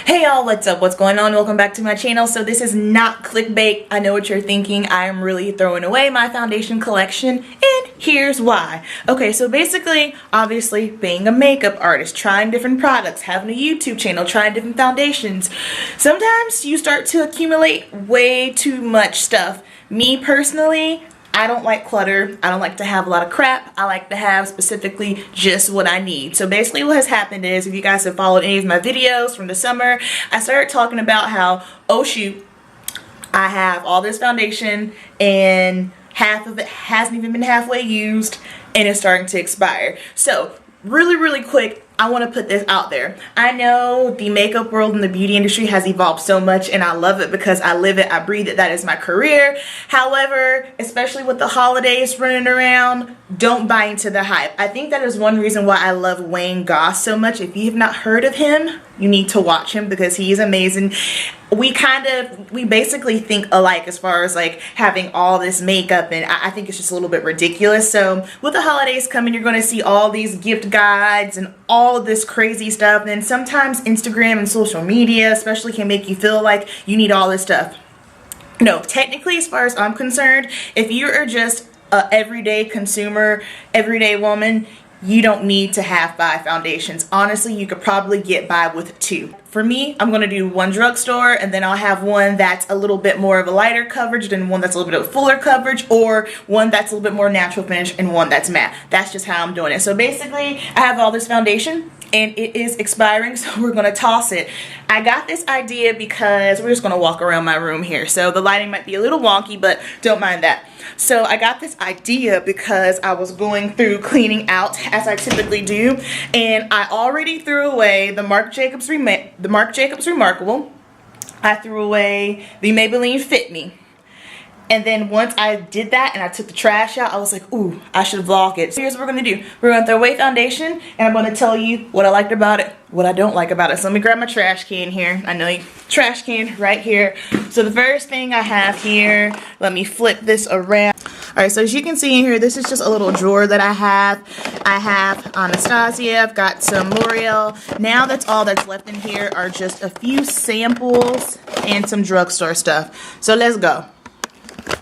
Hey y'all, what's up? What's going on? Welcome back to my channel. So this is not clickbait. I know what you're thinking. I am really throwing away my foundation collection, and here's why. Okay, so basically, obviously, being a makeup artist, trying different products, having a YouTube channel, trying different foundations, sometimes you start to accumulate way too much stuff. Me personally, I don't like clutter. I don't like to have a lot of crap. I like to have specifically just what I need. So basically what has happened is, if you guys have followed any of my videos from the summer, I started talking about how, oh shoot, I have all this foundation and half of it hasn't even been halfway used and it's starting to expire. So really quick, I want to put this out there. I know the makeup world and the beauty industry has evolved so much, and I love it because I live it, I breathe it, that is my career. However, especially with the holidays running around, don't buy into the hype. I think that is one reason why I love Wayne Goss so much. If you have not heard of him, you need to watch him because he is amazing. We basically think alike as far as like having all this makeup, and I think it's just a little bit ridiculous. So with the holidays coming, you're going to see all these gift guides and all of this crazy stuff, and sometimes Instagram and social media especially can make you feel like you need all this stuff. No, technically, as far as I'm concerned, if you are just a everyday consumer, everyday woman, you don't need to have 5 foundations. Honestly, you could probably get by with 2. For me, I'm going to do one drugstore, and then I'll have one that's a little bit more of a lighter coverage, then one that's a little bit of fuller coverage, or one that's a little bit more natural finish, and one that's matte. That's just how I'm doing it. So basically, I have all this foundation, and it is expiring, so we're going to toss it. I got this idea because we're just going to walk around my room here, so the lighting might be a little wonky, but don't mind that. So I got this idea because I was going through cleaning out, as I typically do, and I already threw away the Marc Jacobs Remarkable. I threw away the Maybelline Fit Me. And then once I did that and I took the trash out, I was like, ooh, I should vlog it. So here's what we're going to do. We're going to throw away foundation, and I'm going to tell you what I liked about it, what I don't like about it. So let me grab my trash can here. I know you, trash can right here. So the first thing I have here, let me flip this around. Alright, so as you can see in here, this is just a little drawer that I have. I have Anastasia, I've got some L'Oreal. Now that's all that's left in here are just a few samples and some drugstore stuff. So let's go.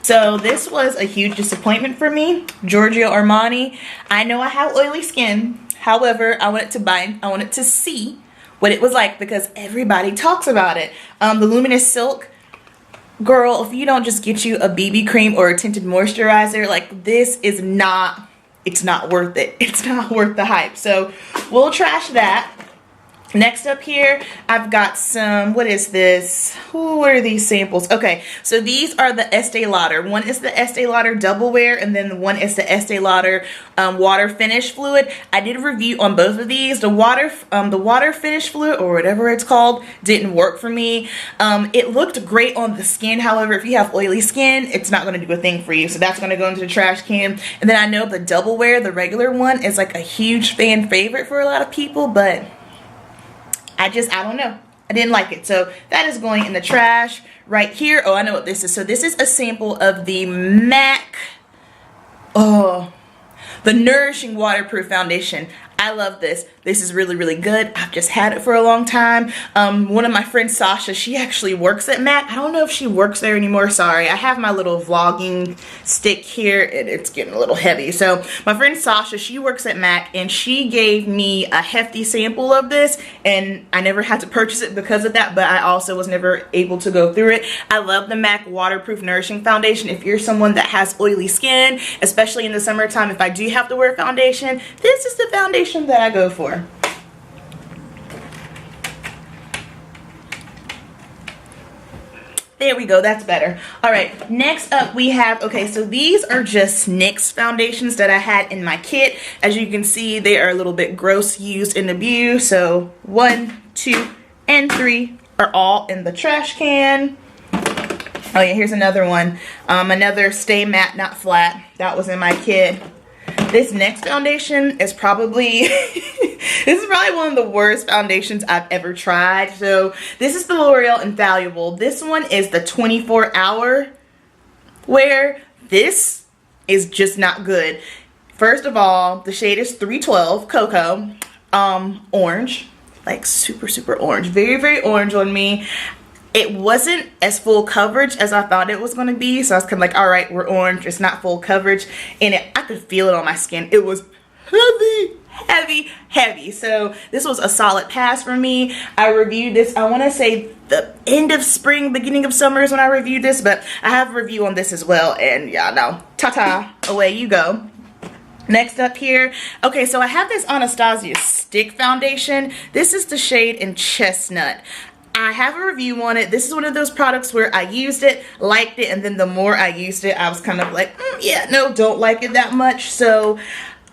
So this was a huge disappointment for me. Giorgio Armani. I know I have oily skin. However, I wanted to see what it was like because everybody talks about it. The Luminous Silk. Girl, if you don't just get you a BB cream or a tinted moisturizer, like this is not, it's not worth it. It's not worth the hype. So we'll trash that. Next up here, I've got some, what is this? What are these samples? Okay, so these are the Estee Lauder. One is the Estee Lauder Double Wear, and then one is the Estee Lauder Water Finish Fluid. I did a review on both of these. The water finish fluid, or whatever it's called, didn't work for me. It looked great on the skin. However, if you have oily skin, it's not going to do a thing for you. So that's going to go into the trash can. And then I know the Double Wear, the regular one, is like a huge fan favorite for a lot of people, but I don't know. I didn't like it. So that is going in the trash right here. Oh, I know what this is. So this is a sample of the MAC, the Nourishing Waterproof Foundation. I love this. This is really good. I've just had it for a long time. One of my friends, Sasha, she actually works at MAC. I don't know if she works there anymore. Sorry. I have my little vlogging stick here, and it's getting a little heavy. So my friend Sasha, she works at MAC, and she gave me a hefty sample of this, and I never had to purchase it because of that, but I also was never able to go through it. I love the MAC Waterproof Nourishing Foundation. If you're someone that has oily skin, especially in the summertime, if I do have to wear foundation, this is the foundation that I go for. There we go, that's better. Alright, next up we have, okay, so these are just NYX foundations that I had in my kit. As you can see, they are a little bit gross used in the view. So 1, 2, and 3 are all in the trash can. Oh yeah, here's another one. Another Stay Matte Not Flat. That was in my kit. This next foundation is probably, this is probably one of the worst foundations I've ever tried. So this is the L'Oreal Infallible. This one is the 24-hour wear. This is just not good. First of all, the shade is 312 Cocoa, orange. like super orange. Very orange on me. It wasn't as full coverage as I thought it was going to be, so I was kind of like, all right, we're orange, it's not full coverage, and I could feel it on my skin. It was heavy. So this was a solid pass for me. I reviewed this, I want to say the end of spring, beginning of summer is when I reviewed this, but I have a review on this as well, and yeah, no, ta-ta, away you go. Next up here, okay, so I have this Anastasia Stick Foundation. This is the shade in Chestnut. I have a review on it. This is one of those products where I used it, liked it, and then the more I used it, I was kind of like, yeah, no, don't like it that much. So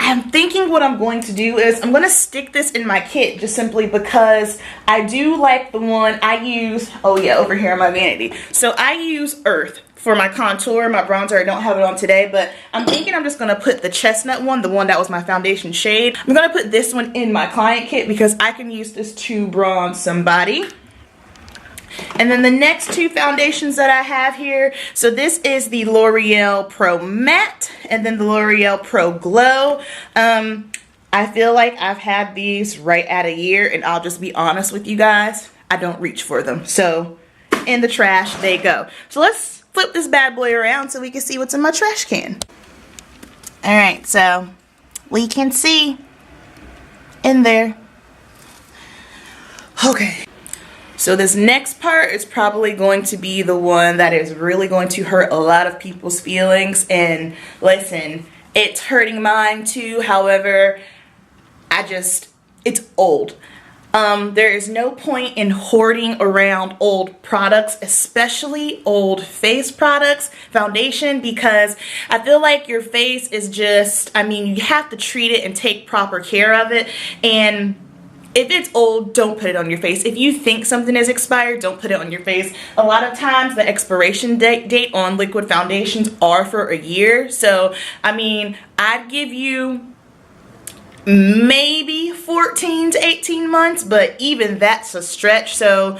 I'm thinking what I'm going to do is I'm going to stick this in my kit just simply because I do like the one I use, oh yeah, over here in my vanity. So I use Earth for my contour, my bronzer. I don't have it on today, but I'm thinking I'm just going to put the Chestnut one, the one that was my foundation shade. I'm going to put this one in my client kit because I can use this to bronze somebody. And then the next two foundations that I have here, so this is the L'Oreal Pro Matte and then the L'Oreal Pro Glow. I feel like I've had these right at a year, and I'll just be honest with you guys, I don't reach for them. So in the trash they go. So let's flip this bad boy around so we can see what's in my trash can. Alright, so we can see in there. Okay. So this next part is probably going to be the one that is really going to hurt a lot of people's feelings. And listen, it's hurting mine too. However, it's old. There is no point in hoarding around old products, especially old face products, foundation, because I feel like your face is just, I mean, you have to treat it and take proper care of it. And if it's old, don't put it on your face. If you think something is expired, don't put it on your face. A lot of times the expiration date on liquid foundations are for a year. So, I mean, I'd give you maybe 14 to 18 months, but even that's a stretch. So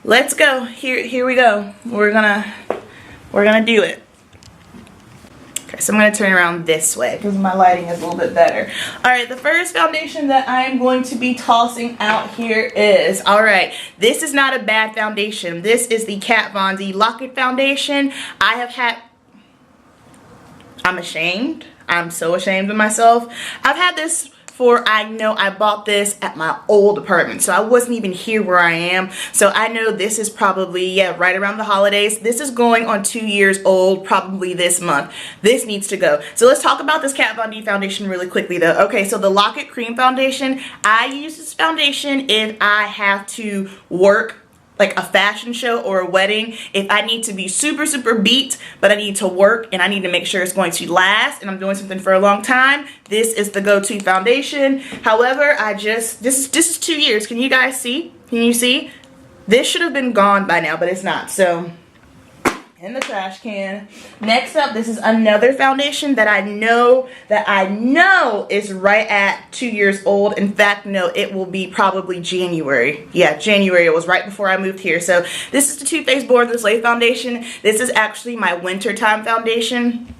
let's go. Here we go. We're gonna do it. Okay, so I'm going to turn around this way because my lighting is a little bit better. Alright, the first foundation that I am going to be tossing out here is, alright, this is not a bad foundation. This is the Kat Von D Lock-It Foundation. I'm ashamed. I'm so ashamed of myself. I've had this for, I know I bought this at my old apartment, so I wasn't even here where I am. So I know this is probably, yeah, right around the holidays. This is going on 2 years old, probably this month. This needs to go. So let's talk about this Kat Von D foundation really quickly though. Okay, so the Lock-It Cream Foundation, I use this foundation if I have to work like a fashion show or a wedding. If I need to be super beat, but I need to work and I need to make sure it's going to last and I'm doing something for a long time, this is the go-to foundation. However, this is 2 years. Can you guys see? Can you see? This should have been gone by now, but it's not. So in the trash can. Next up, this is another foundation that I know is right at 2 years old. In fact, no, it will be probably January. Yeah, January. It was right before I moved here. So this is the Too Faced Born This Way foundation. This is actually my wintertime foundation.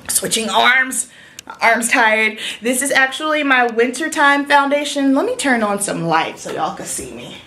Switching arms. My arm's tired. This is actually my wintertime foundation. Let me turn on some light so y'all can see me.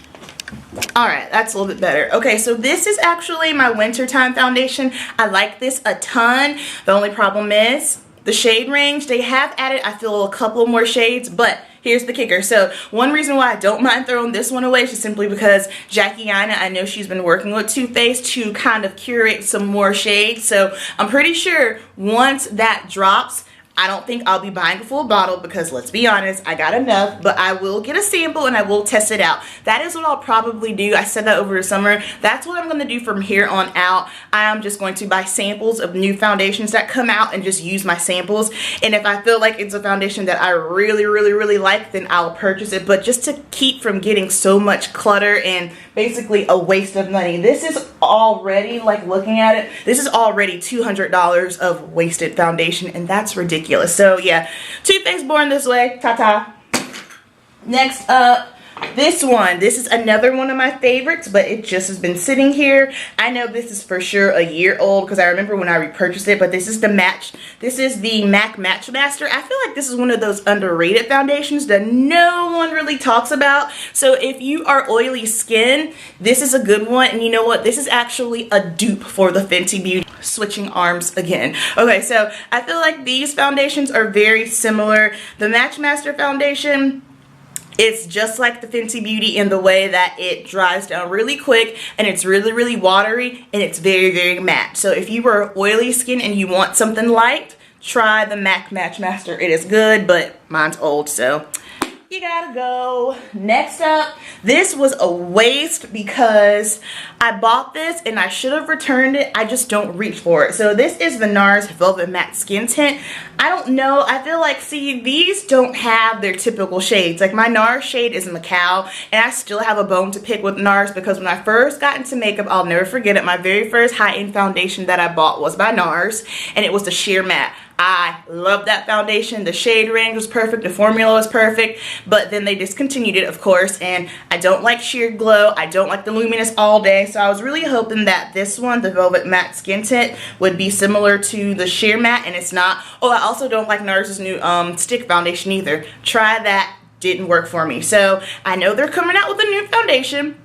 Alright, that's a little bit better. Okay, so this is actually my wintertime foundation. I like this a ton. The only problem is the shade range. They have added, I feel, a couple more shades, but here's the kicker. So one reason why I don't mind throwing this one away is just simply because Jackie Aina, I know she's been working with Too Faced to kind of curate some more shades. So I'm pretty sure once that drops, I don't think I'll be buying a full bottle because, let's be honest, I got enough, but I will get a sample and I will test it out. That is what I'll probably do. I said that over the summer. That's what I'm going to do from here on out. I am just going to buy samples of new foundations that come out and just use my samples. And if I feel like it's a foundation that I really like, then I'll purchase it. But just to keep from getting so much clutter and basically a waste of money. This is already, like, looking at it, this is already $200 of wasted foundation, and that's ridiculous. So yeah, Too Faced Born This Way, ta-ta. Next up, This one, this is another one of my favorites, but it just has been sitting here. I know this is for sure a year old because I remember when I repurchased it, but this is the MAC Match Master. I feel like this is one of those underrated foundations that no one really talks about. So if you are oily skin, this is a good one. And you know what? This is actually a dupe for the Fenty Beauty. Switching arms again. Okay, so I feel like these foundations are very similar. The Match Master foundation, it's just like the Fenty Beauty in the way that it dries down really quick and it's really watery and it's very matte. So if you are oily skin and you want something light, try the MAC Match Master. It is good, but mine's old, so you gotta go. Next up, this was a waste because I bought this and I should have returned it. I just don't reach for it. So this is the NARS Velvet Matte Skin Tint. I don't know. I feel like, see, these don't have their typical shades. Like my NARS shade is Macau, and I still have a bone to pick with NARS because when I first got into makeup, I'll never forget it. My very first high-end foundation that I bought was by NARS, and it was the Sheer Matte. I love that foundation. The shade range was perfect. The formula was perfect. But then they discontinued it, of course. And I don't like sheer glow. I don't like the luminous all day. So I was really hoping that this one, the Velvet Matte Skin Tint, would be similar to the Sheer Matte. And it's not. Oh, I also don't like NARS's new stick foundation either. Try that. Didn't work for me. So I know they're coming out with a new foundation.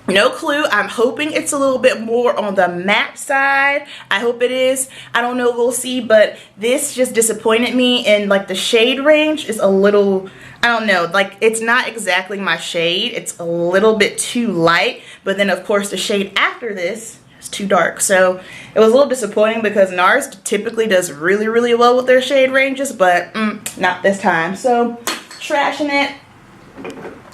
No clue. I'm hoping it's a little bit more on the matte side. I hope it is. I don't know. We'll see. But this just disappointed me. And like the shade range is a little, I don't know. Like it's not exactly my shade. It's a little bit too light. But then of course the shade after this is too dark. So it was a little disappointing because NARS typically does really well with their shade ranges. But not this time. So trashing it.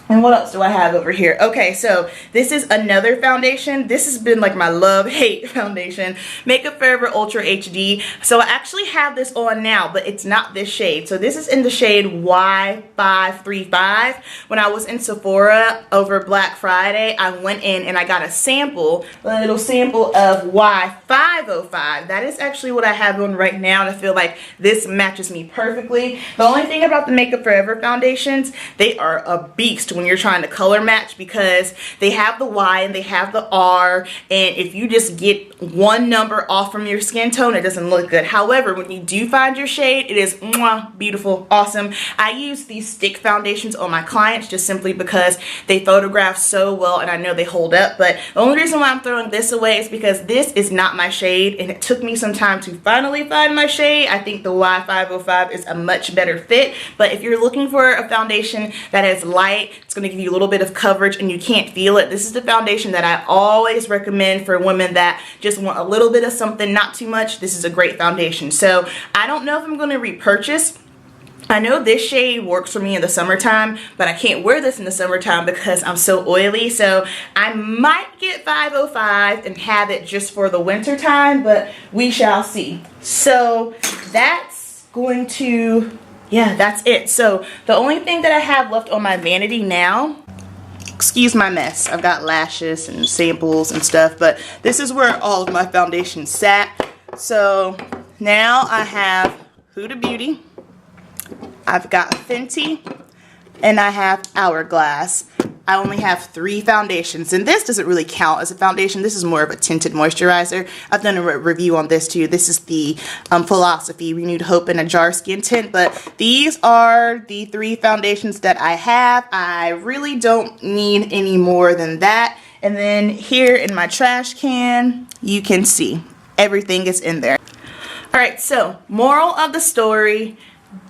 And what else do I have over here? Okay, so this is another foundation. This has been like my love-hate foundation. Makeup Forever Ultra HD. So I actually have this on now, but it's not this shade. So this is in the shade Y535. When I was in Sephora over Black Friday, I went in and I got a sample, a little sample of Y505. That is actually what I have on right now, and I feel like this matches me perfectly. The only thing about the Makeup Forever foundations, they are a beast when you're trying to color match because they have the Y and they have the R, and if you just get one number off from your skin tone, it doesn't look good. However, when you do find your shade, it is mwah, beautiful, awesome. I use these stick foundations on my clients just simply because they photograph so well and I know they hold up. But the only reason why I'm throwing this away is because this is not my shade and it took me some time to finally find my shade. I think the Y505 is a much better fit, but if you're looking for a foundation that is light, it's going to give you a little bit of coverage and you can't feel it, this is the foundation that I always recommend for women that just want a little bit of something, not too much. This is a great foundation. So I don't know if I'm going to repurchase. I know this shade works for me in the summertime, but I can't wear this in the summertime because I'm so oily. So I might get 505 and have it just for the winter time, but we shall see. So that's going to, yeah, that's it. So the only thing that I have left on my vanity now, excuse my mess, I've got lashes and samples and stuff, but this is where all of my foundation sat. So now I have Huda Beauty, I've got Fenty, and I have Hourglass. I only have 3 foundations, and this doesn't really count as a foundation. This is more of a tinted moisturizer. I've done a review on this too. This is the Philosophy Renewed Hope in a Jar Skin Tint, but these are the 3 foundations that I have. I really don't need any more than that. And then here in my trash can, you can see everything is in there. All right, so moral of the story: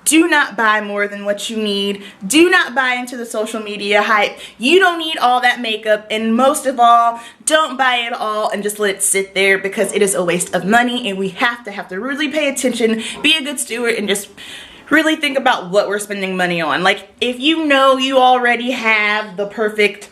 do not buy more than what you need. Do not buy into the social media hype. You don't need all that makeup, and most of all, don't buy it all and just let it sit there because it is a waste of money, and we have to really pay attention, be a good steward, and just really think about what we're spending money on. Like, if you know you already have the perfect,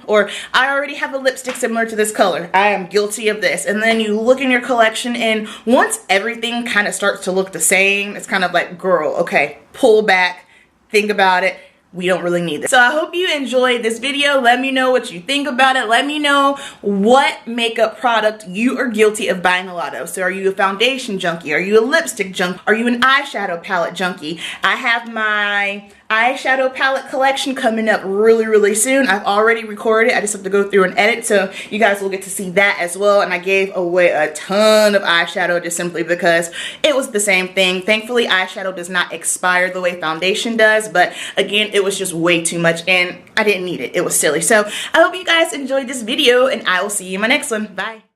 or I already have a lipstick similar to this color, I am guilty of this, and then you look in your collection and once everything kind of starts to look the same, it's kind of like, girl, okay, pull back, think about it. We don't really need this. So I hope you enjoyed this video. Let me know what you think about it. Let me know what makeup product you are guilty of buying a lot of. So are you a foundation junkie? Are you a lipstick junkie? Are you an eyeshadow palette junkie? I have my eyeshadow palette collection coming up really soon. I've already recorded it. I just have to go through and edit, so you guys will get to see that as well. And I gave away a ton of eyeshadow just simply because it was the same thing. Thankfully, eyeshadow does not expire the way foundation does, but again, it was just way too much and I didn't need it. It was silly. So I hope you guys enjoyed this video and I will see you in my next one. Bye.